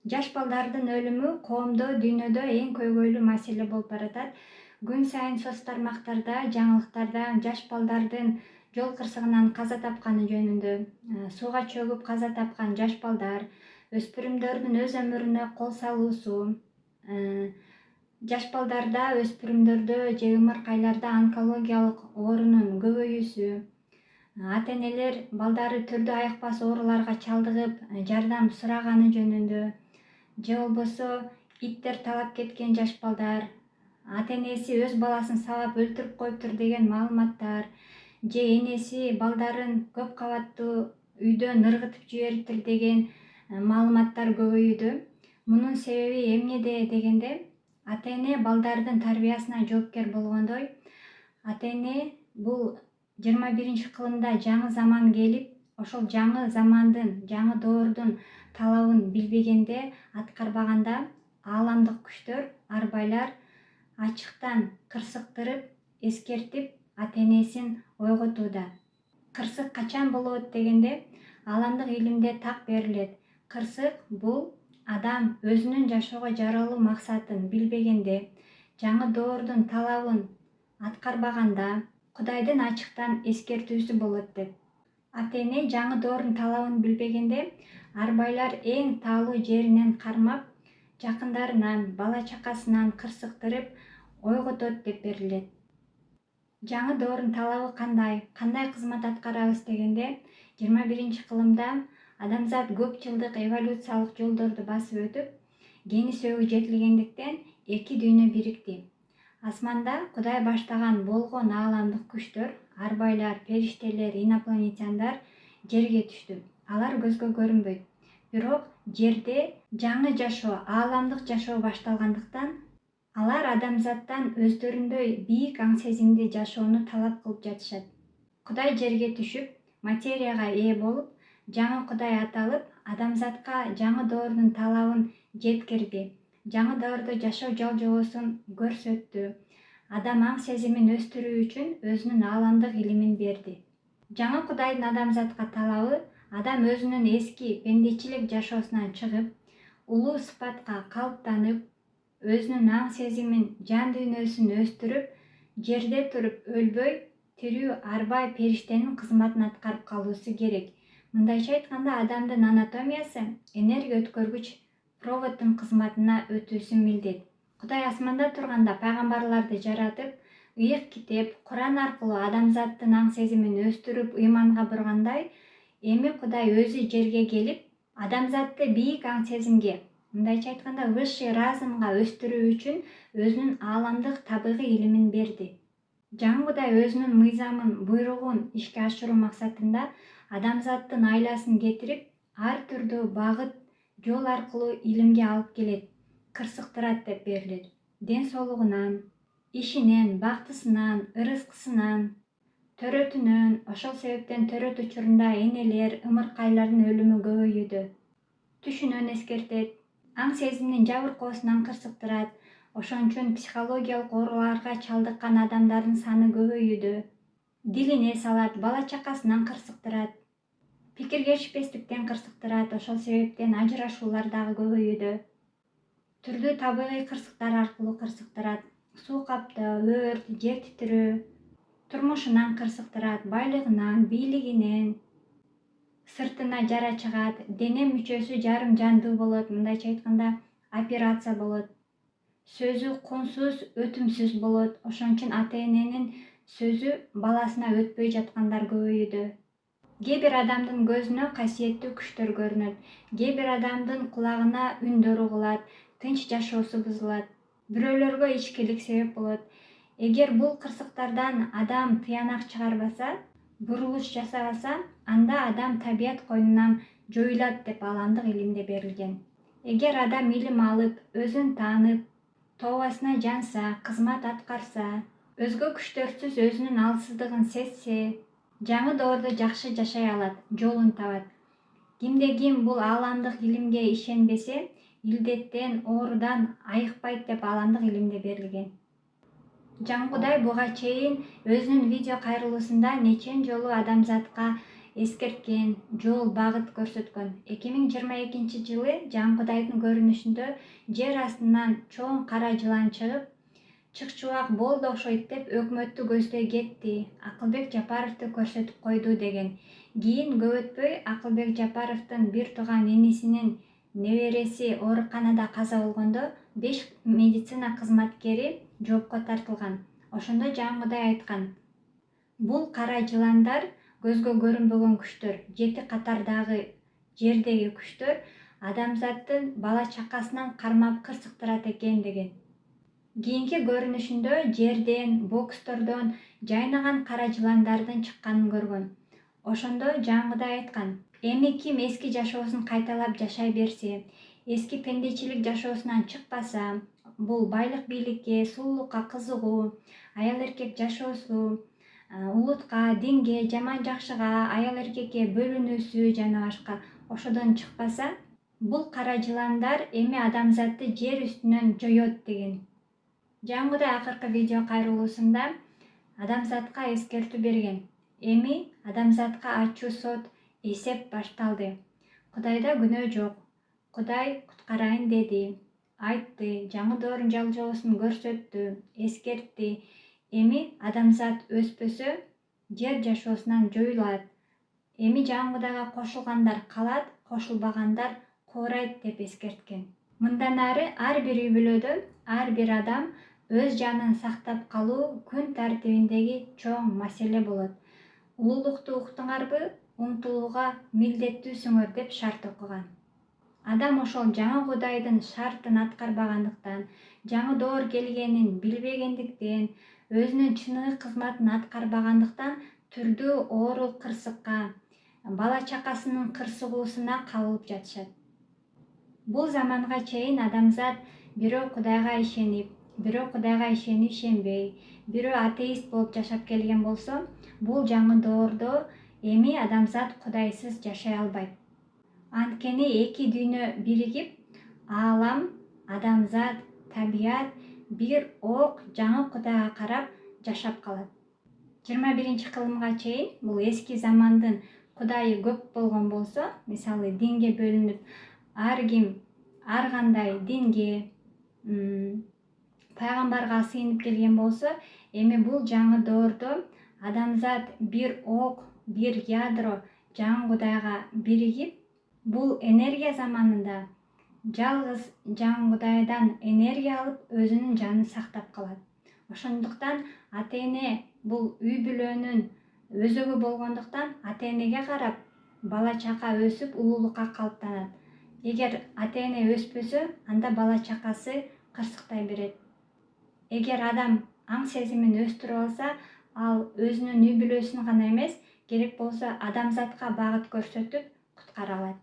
Жаш балдардын өлүмү коомдо, дүйнөдө эң көйгөйлүү маселе болуп баратат. Күн сайын соц тармактарда, жаңылыктарда жаш балдардын жол кырсыгынан каза тапканы жөнүндө, сууга чөгүп каза тапкан жаш балдар, өспүрүмдөрдүн өз өмүрүнө кол салуусу, жаш балдарда, өспүрүмдөрдө же ымыркайларда онкологиялык оорунун көбөйүүсү, ата-энелер балдары түрдүү айыкпас ооруларга чалдыгып, жардам сураганы жөнүндө, же болбосо иттер талап кеткен жаш балдар, ата-энеси өз баласын сабап өлтүрүп коюптур деген маалыматтар, же энеси балдарын көп кабаттуу үйдөн ыргытып жибериптир деген маалыматтар көбөйүүдө. Мунун себеби эмнеде дегенде, ата-эне балдардын тарбиясына жоопкер болгондой, ата-эне бул 21-кылымда жаңы заман келип, ошол жаңы замандын, жаңы доордун талабын билбегенде, аткарбаганда ааламдык күчтөр, арбайлар ачыктан кырсыктырып, эскертип, ата-энесин ойготууда. Кырсык качан болот дегенде, ааламдык илимде так берилет. Кырсык бул адам өзүнүн жашоого жаралуу максатын билбегенде, жаңы доордун талабын аткарбаганда, Кудайдын ачыктан эскертүүсү болот деп. Ата-эне жаңы доордун талабын билбегенде, арбайлар эң таалуу жеринен кармап, жакындарынан, бала-чакасынан кырсыктырып, ойготот деп берилет. Жаңы доордун талабы кандай кызмат аткарабыз дегенде, 21-кылымда адамзат көп жылдык эволюциялык жолдорду басып өтүп, кеңи сөөгү жетилгендиктен эки дүйнө бирикти. Асманда Кудай баштаган болгон ааламдык күчтөр, арбайлар, периштелер, инопланетяндар жерге түштү. Алар көзгө көрүнбөйт. Бирок жерде жаңы жашоо, ааламдык жашоо башталгандыктан, алар адамзаттан өздөрүндөй бийик аң сезимди жашоону талап кылып жатышат. Кудай жерге түшүп, материяга ээ болуп, жаңы Кудай аталып, адамзатка жаңы доордун талабын жеткирди. Жаңы доордо жашоо жол-жобосун көрсөттү. Адам аң сезимин өстүрүү үчүн өзүнүн ааламдык илимин берди. Жаңы Кудайдын адамзатка талабы, адам өзүнүн эски пендечилик жашоосунан чыгып, улуу сыпатка калыптанып, өзүнүн аң сезимин, жан дүйнөсүн өстүрүп, жерде туруп өлбөй, тирүү арбай периштенин кызматын аткарып калуусу керек. Мындайча айтканда, адамдын анатомиясы энергия өткөргүч проводдун кызматына өтүүсү милдет. Кудай асманда турганда пайгамбарларды жаратып, ыйык китеп, Куран аркылуу адамзаттын аң сезимин өстүрүп, ыйманга бургандай, эми Кудай өзү жерге келип, адамзатты бийик аң сезимге, мындайча айтканда, высший разумга өстүрүү үчүн өзүнүн ааламдык табигый илимин берди. Жаңы Кудай өзүнүн мыйзамын, буйругун ишке ашыруу максатында адамзаттын айласын кетирип, ар түрдүү багыт, жол аркылуу илимге алып келет, кырсыктырат деп берилет. Ден соолугунан, ишинен, бактысынан, ырыскысынан, төрөтүнөн, ошол себептен төрөт учурунда энелер, ымыркайлардын өлүмү көбөйүүдө. Түшүнөн эскертет, аң сезимдин жабыркоосунан кырсыктырат, ошон үчүн психологиялык ооруларга чалдыккан адамдардын саны көбөйүүдө. Дилине салат, бала-чакасынан кырсыктырат, пикиргешпестиктен кырсыктырат, ошол себептен ажырашуулар дагы көбөйүүдө. Түрдүү табигый кырсыктар аркылуу кырсыктырат, суу каптоо, өрт, жер титирөө, турмушунан кырсыктырат, байлыгынан, бийлигинен, сыртына жара чыгат, дене мүчөсү жарым жандуу болот, мындайча айтканда операция болот. Сөзү кунсуз, өтүмсүз болот. Ошон үчүн ата-эненин сөзү баласына өтпөй жаткандар көбөйүүдө. Кээ бир адамдын көзүнө касиеттүү күчтөр көрүнөт. Кээ бир адамдын кулагына үндөр угулат, тынч жашоосу бузулат. Бирөөлөргө ичкилик себеп болот. Эгер бул кырсыктардан адам тыянак чыгарбаса, бурулуш жасабаса, анда адам табият койнунан жоюлат деп ааламдык илимде берилген. Эгер адам илим алып, өзүн таанып, тообасына жанса, кызмат аткарса, өзгө күчтөрсүз өзүнүн алсыздыгын сезсе, жаңы доордо жакшы жашай алат, жолун табат. Кимде-ким бул ааламдык илимге ишенбесе, илдеттен, оорудан айыкпайт деп ааламдык илимде берилген. Жаңы Кудай буга чейин өзүнүн видео кайрылуусунда нечен жолу адамзатка эскерткен, жол багыт көрсөткөн. 2022 жылы Жан Кудайдын көрүнүшүндө жер астынан чоң кара жылан чыгып, чык-чубак болду окшойт деп өкмөттү көздөй кетти. Акылбек Жапаровду көрсөтүп койду деген. Кийин көп өтпөй Акылбек Жапаровдун бир тууган инисинин небереси ооруканада каза болгондо 5 медицина кызматкери жоопко тартылган. Ошондо Жан Кудай айткан: бул кара жыландар көзгө көрүнбөгөн күчтөр, 7 катардагы жердеги күчтөр адамзаттын бала чакасынан кармап кырсыктырат экен деген. Кийинки көрүнүшүндө жерден, бокстордон жайнаган кара жыландардын чыкканын көргөн. Ошондо Жан Кудай айткан: эми ким эски жашоосун кайталап жашай берсе, эски пендечилик жашоосунан чыкпаса, бул байлык бийликке, сулуулукка кызыгуу, аял эркек жашоосу, улутка, динге, жаман жакшыга, аял эркекке бөлүнүүсү жана башка ошодон чыкпаса, бул кара жыландар эми адамзатты жер үстүнөн жоет деген. Жан Кудай акыркы видео кайрылуусунда адамзатка эскертүү берген. Эми адамзатка ачуу сот, эсеп башталды. Кудайда күнөө жок. Кудай куткарайын деди, айтты, жаңы доорун жалжоосун көрсөттү, эскертти. Эми адамзат өспөсө, жер жашоосунан жоюлат. Эми Жан Кудайга кошулгандар калат, кошулбагандар куурайт деп эскерткен. Мындан ары ар бир үй бүлөдө ар бир адам өз жанын сактап калуу күн тартибиндеги чоң маселе болот. Улуулукту уктуңарбы, умтулууга милдеттүүсүңөр деп шарт окуган. Адам ошол жаңы Кудайдын шартын аткарбагандыктан, жаңы доор келгенин билбегендиктен, өзүнүн чыныгы кызматын аткарбагандыктан түрдүү оору кырсыкка, бала чакасынын кырсыгуусуна кабылып жатышат. Бул заманга чейин адамзат бирөө Кудайга ишенип, бирөө Кудайга ишенбей, бирөө атеист болуп жашап келген болсо, бул жаңы доордо эми адамзат Кудайсыз жашай албайт. Анткени эки дүйнө биригип, аалам, адамзат, табият бир ок жаңы Кудайга карап жашап калат. 21-кылымга чейин бул эски замандын Кудайы көп болгон болсо, мисалы динге бөлүнүп, ар ким ар кандай динге, пайгамбарга сыйынып келген болсо, эми бул жаңы доордо адамзат бир ок, бир ядро жаңы Кудайга биригип, бул энергия заманында жалгыз жаңы Кудайдан энергия алып, өзүнүн жанын сактап калат. Ошондуктан ата-эне бул үй бүлөнүн өзөгү болгондуктан ата-энеге карап бала чака өсүп, улуулукка калыптанат. Эгер ата-эне өспөсө, анда бала чакасы кырсыктай берет. Эгер адам аң сезимин өстүрүп алса, ал өзүнүн үй бүлөсүн гана эмес, керек болсо адамзатка багыт көрсөтүп куткара алат.